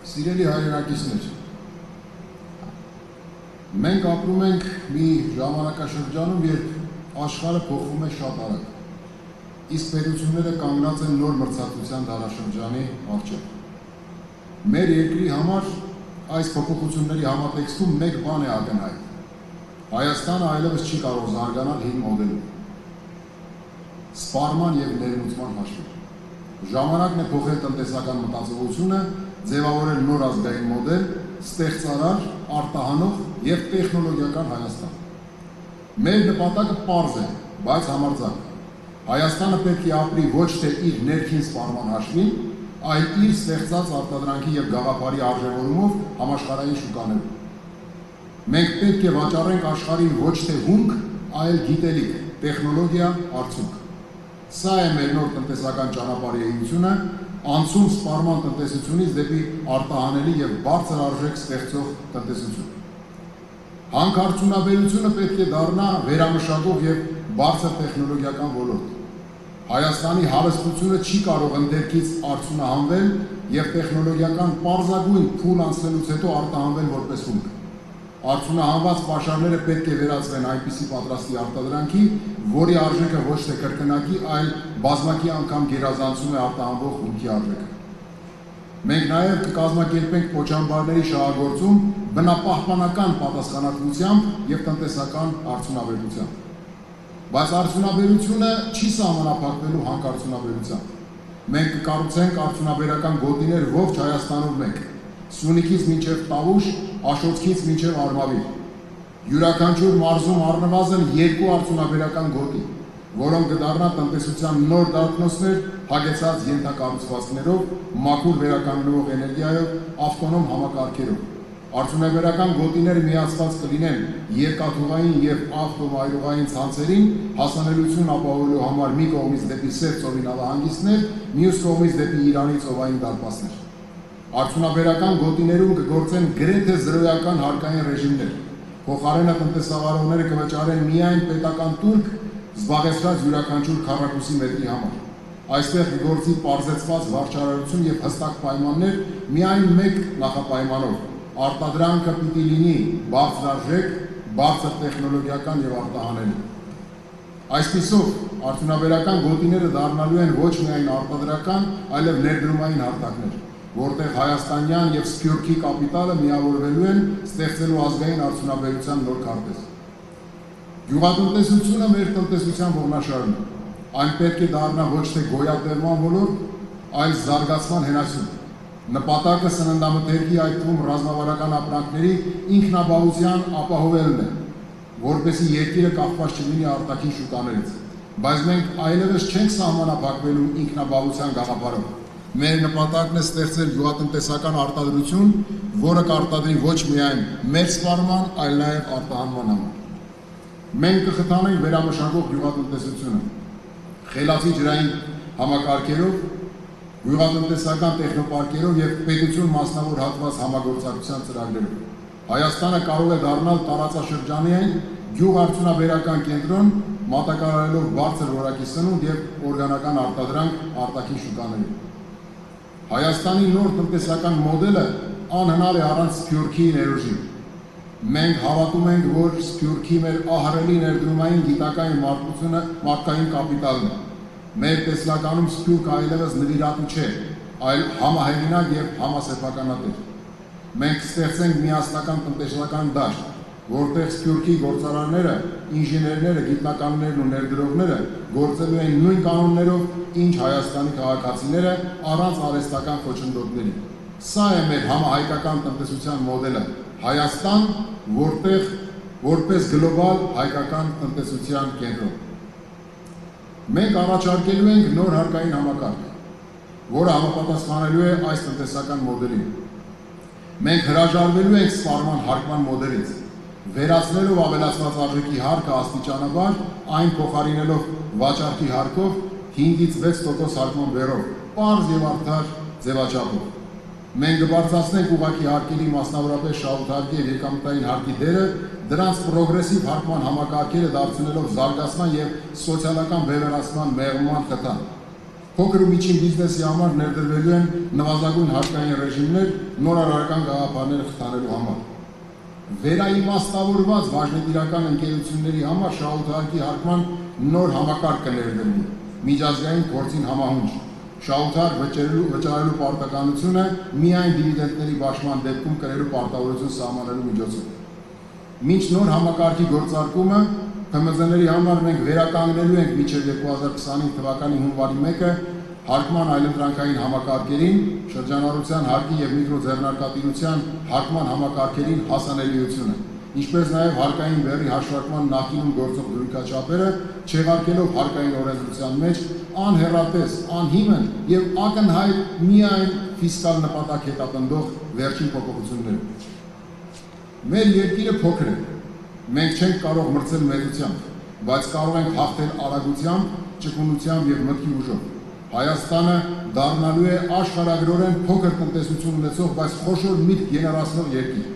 Սիրելի հայրենակիցներ, մենք ապրում ենք մի ժամանակաշրջանում, երբ աշխարհը փոխվում է շատ արագ, իսկ պետությունները կանգնած են նոր մրցակցության դարաշրջանի առջև։ Մեր երկրի համար այս փոփոխությունների համատեքստում մեկ բան է ակնհայտ. Հայաստանը այլևս չի կարող զարգանալ հին մոդելով, սպառման և ներմուծման հաշվին։ Ժամանակն է փոխել տնտեսական մտածողությունը, ձևավորել նոր ազգային մոդել, ստեղծարար, արտահանող և տեխնոլոգիական Հայաստան։ Մեր նպատակը պարզ է, բայց համարձակ։ Հայաստանը պետք է ապրի ոչ թե իր ներքին սպառման հաշվին, այլ իր ստեղծած արտադրանքի և գաղափարի արժևորումով համաշխարհային շուկաներում։ Մենք պետք է վաճառենք աշխարհին ոչ թե հումք, այլ գիտելիք, տեխնոլոգիա, արդյունք։ Սա է մեր նոր տնտեսական ճանապարհի էությունը, անցում սպառման տնտեսությունից դեպի արտահանելի և բարձր արժեք ստեղծող տնտեսություն։ Հանքարդյունաբերությունը պետք է դառնա վերամշակող և բարձր տեխնոլոգիական ոլորտ։ Հայաստանի հարստությունը չի կարող ընդերքից արդյունահանվել և տեխնոլոգիական պարզագույն փուլ անցնելուց հետո արտահանվել որպես հումք։ Արդյունահանված պաշարները պետք է վերածվեն այնպիսի պատրաստի արտադրանքի, որի արժեքը ոչ թե կրկնակի, այլ բազմակի անգամ գերազանցում է արտահանվող հումքի արժեքը։ Մենք նաև կկազմակերպենք կոչամբարների շահագործում բնապահպանական պատասխանատվությամբ և տնտեսական արդյունաբերությամբ։ Բայց արդյունաբերությունը չի սահմանափակվելու հանքարդյունաբերությամբ։ Մենք կկառուցենք արդյունաբերական գոտիներ ողջ Հայաստանում մեկ, Սյունիքից մինչև Տավուշ, Աշոտքից մինչև Արմավիր։ Յուրաքանչյուր մարզում առնվազն 2 արդյունաբերական գոտի, որոնք կդառնան տնտեսության նոր դարբնոցներ, հագեցած ենթակառուցվածքներով, մաքուր վերականգնվող էներգիայով, ավտոնոմ համակարգերով։ Արդյունաբերական գոտիները միացված կլինեն երկաթուղային և ավտոմայրուղային ցանցերին հասանելիություն ապահովելու համար մի կողմից դեպի Սև ծովի նավահանգիստներ, մյուս կողմից դեպի Իրանի ծովային դարպասներ։ Արդյունաբերական գոտիներում կգործեն գրեթե զրոյական հարկային ռեժիմներ։ Փոխարենը տնտեսավարողները կվճարեն միայն պետական տուրք, զբաղեցրած յուրաքանչյուր քառակուսի մետրի համար։ Այստեղ կգործի պարզեցված վարչարարություն և հստակ պայմաններ միայն մեկ նախապայմանով. արտադրանքը պիտի լինի բարձրարժեք, բարձր տեխնոլոգիական և արտահանելի։ Այսպիսով, արդյունաբերական գոտիները դառնալու են ոչ միայն արտադրական, այլև ներդրումային հարթակներ, որտեղ հայաստանյան և սփյուռքի կապիտալը միավորվելու են ստեղծելու ազգային արդյունաբերության նոր քարտեզ։ Գյուղատնտեսությունը մեր տնտեսության ողնաշարն է։ Այն պետք է դառնա ոչ թե գոյատևման ոլորտ, այլ զարգացման հենասյուն։ Նպատակը սննդամթերքի, այդ թվում ռազմավարական ապրանքների ինքնաբավության ապահովելն է, որպեսզի երկիրը կախված չլինի արտաքին շուկաներից։ Բայց մենք այլևս չենք սահմանափակվելու ինքնաբավության գաղափարով։ Մեր նպատակն է ստեղծել գյուղատնտեսական արտադրություն, որը կարտադրի ոչ միայն մեր սպառման, այլ նաև արտահանման համար։ Մենք կխթանենք վերամշակող գյուղատնտեսությունը, խելացի ջրային համակարգերով, գյուղատնտեսական տեխնոպարկերով և պետություն մասնավոր հատված համագործակցության ծրագրերով։ Հայաստանը կարող է դառնալ տարածաշրջանային գյուղարդյունաբերական կենտրոն, մատակարարելով բարձր որակի սնունդ և օրգանական արտադրանք արտաքին շուկաներում։ Հայաստանի նոր տնտեսական մոդելը անհնար է առանց Սփյուռքի ներուժի։ Մենք հավատում ենք, որ Սփյուռքի մեր ահռելի ներդրումային գիտական մարդկային կապիտալն է։ Մեր տեսլականում Սփյուռքը այլևս նվիրատու չէ, այլ համահեղինակ և համասեփականատեր։ Մենք կստեղծենք միասնական տնտեսական դաշտ, որտեղ Սփյուռքի գործարարները, ինժեներները, գիտնականներն ու ներդրողները գործելու են նույն կանոններով, ինչ Հայաստանի քաղաքացիները առանց արհեստական խոչընդոտների։ Սա է մեր համահայկական տնտեսության մոդելը՝ Հայաստան, որպես գլոբալ հայկական տնտեսության կենտրոն։ Մենք առաջարկելու ենք նոր հարկային համակարգ, որը համապատասխանելու է այս տնտեսական մոդելին։ Մենք հրաժարվելու ենք սպառման հարկման մոդելից, վերացնելով ավելացված արժեքի հարկը աստիճանաբար, այն փոխարինելով վաճառքի հարկով 5-ից 6% հարկման բեռով, պարզ և արդար ձևաչափով։ Մենք կբարձրացնենք ուղղակի հարկերի, մասնավորապես շահութարկի և եկամտային հարկի դերը, դրանց պրոգրեսիվ հարկման համակարգերը դարձնելով զարգացման և սոցիալական բևեռացման մեղմման խթան։ Փոքր ու միջին բիզնեսի համար ներդրվելու են նվազագույն հարկային ռեժիմներ նորարարական գաղափարները խթանելու համար։ Վերաիմաստավորված բաժնետիրական ընկերությունների համար շահութարկի հարկման նոր համակարգ կներդրվի, միջազգային փորձին համահունչ։ Շահութարկ վճարելու պարտականությունը միայն դիվիդենտների բաշխման դեպքում կրելու պարտավորություն սահմանելու միջոցով։ Մինչ նոր համակարգի գործարկումը ՓՄԶ-ների համար մենք վերականգնելու ենք մինչև 2025 թվականի հունվարի 1-ը հարկման այլընտրանքային համակարգերին, շրջանառության հարկի և միկրոձեռնարկատիրության հարկման համակարգերին հասանելիությունը, ինչպես նաև հարկային բեռի հաշվարկման նախկինում գործող դրույքաչափերը, չեղարկելով հարկային օրենսդրության մեջ անհեռատես, անհիմն և ակնհայտ միայն ֆիսկալ նպատակ հետապնդող վերջին փոփոխությունները։ Մեր երկիրը փոքր է, մենք չենք կարող մրցել մեծությամբ, բայց կարող ենք հաղթել արագությամբ, ճկունությամբ և մտքի ուժով։ Հայաստանը դառնալու է աշխարհագրորեն փոքր տնտեսություն ունեցող, բայց խոշոր միտք գեներացնող երկիր։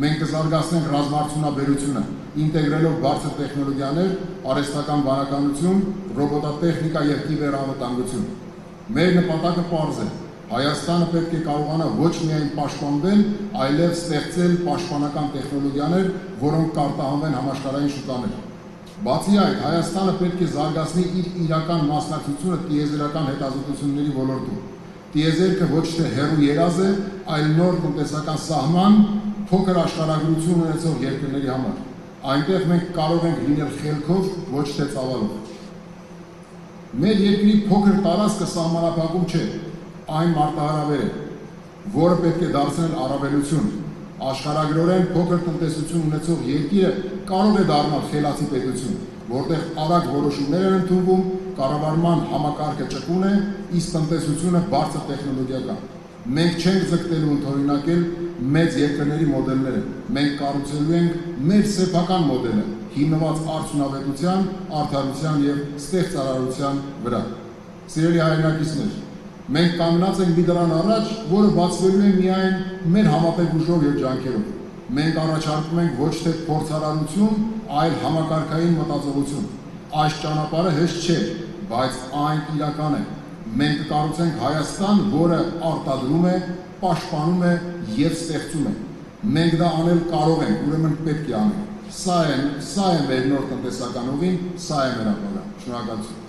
Մենք կզարգացնենք ռազմարդյունաբերությունը, ինտեգրելով բարձր տեխնոլոգիաներ, արհեստական բանականություն, ռոբոտատեխնիկա և կիբերանվտանգություն։ Մեր նպատակը պարզ է։ Հայաստանը պետք է կարողանա ոչ միայն պաշտպանվել, այլև ստեղծել պաշտպանական տեխնոլոգիաներ, որոնք կարտահանվեն համաշխարհային շուկաներ։ Բացի այդ, Հայաստանը պետք է զարգացնի իր իրական մասնակցությունը տիեզերական հետազոտությունների ոլորտում։ Տիեզերքը ոչ թե հեռու երազ է, այլ նոր տնտեսական սահման, փոքր աշխարհագրություն ունեցող երկրների համար։ Այնտեղ մենք կարող ենք լինել խելքով, ոչ թե ծավալով։ Մեր երկրի փոքր տարածքը սահմանափակում չէ, այն մարտահրավեր է, որը պետք է դարձնել առավելություն։ Աշխարհագրորեն փոքր տնտեսություն ունեցող երկիրը կարող է դառնալ խելացի պետություն, որտեղ արագ որոշումներ են ընդունվում, կառավարման համակարգը ճկուն է, իսկ տնտեսությունը բարձր տեխնոլոգիական։ Մենք չենք ձգտելու ընդօրինակել մեծ երկրների մոդելները, մենք կառուցելու ենք մեր սեփական մոդելը, հիմնված արդյունավետության, արդարության և ստեղծարարության վրա։ Սիրելի հայրենակիցներ, մենք կանգնած ենք մի դրան առաջ, որը բացվելու է միայն մեր համատեղ ուժով և ջանքերով։ Մենք առաջարկում ենք ոչ թե փորձարարություն, այլ համակարգային մտածողություն։ Այս ճանապարհը հեշտ չէ, բայց այն իրական է։ Մենք կկառուցենք Հայաստան, որը արտադրում է, պաշտպանում է և ստեղծում է։ Մենք դա անել կարող ենք, ուրեմն պետք է անենք։ Սա է մեր նոր տնտեսական ուղին, սա է մեր ապագան։ Շնորհակալություն։